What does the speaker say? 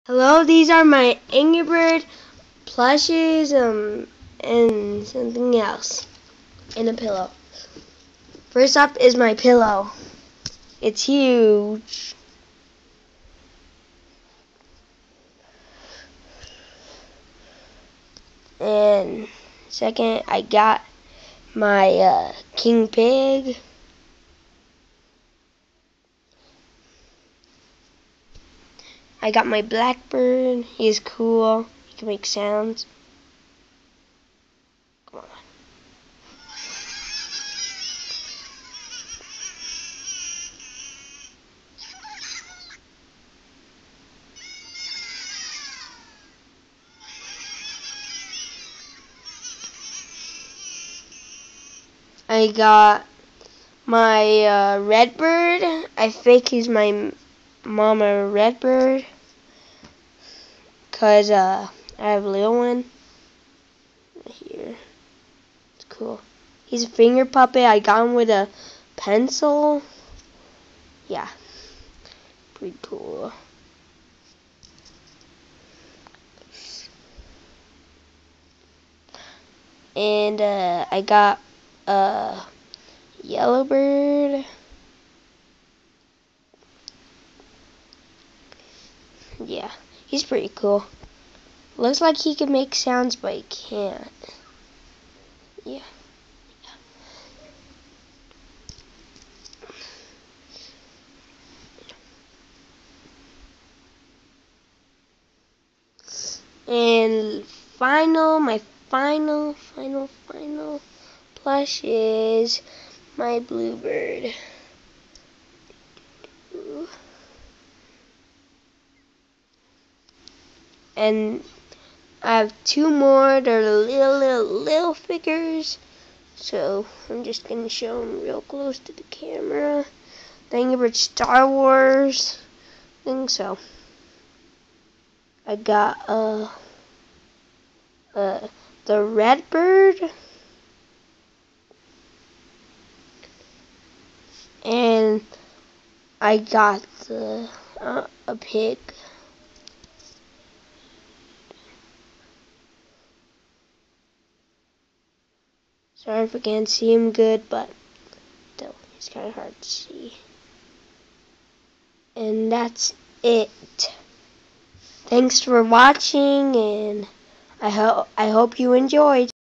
Hello, these are my Angry Bird plushes, and something else, and a pillow. First up is my pillow. It's huge. And second, I got my king pig. I got my blackbird. He's cool. He can make sounds. Come on. I got my red bird. I think he's my mama red bird, cause I have a little one here. It's cool. He's a finger puppet. I got him with a pencil. Yeah, pretty cool. And I got a yellow bird. Yeah, he's pretty cool. Looks like he can make sounds, but he can't. Yeah. And my final plush is my bluebird. And I have two more. They're little figures. So I'm just gonna show them real close to the camera. Thinking about Star Wars thing. So I got the red bird, and I got a pig. Sorry if I can't see him good, but still, it's kind of hard to see. And that's it. Thanks for watching, and I hope you enjoyed.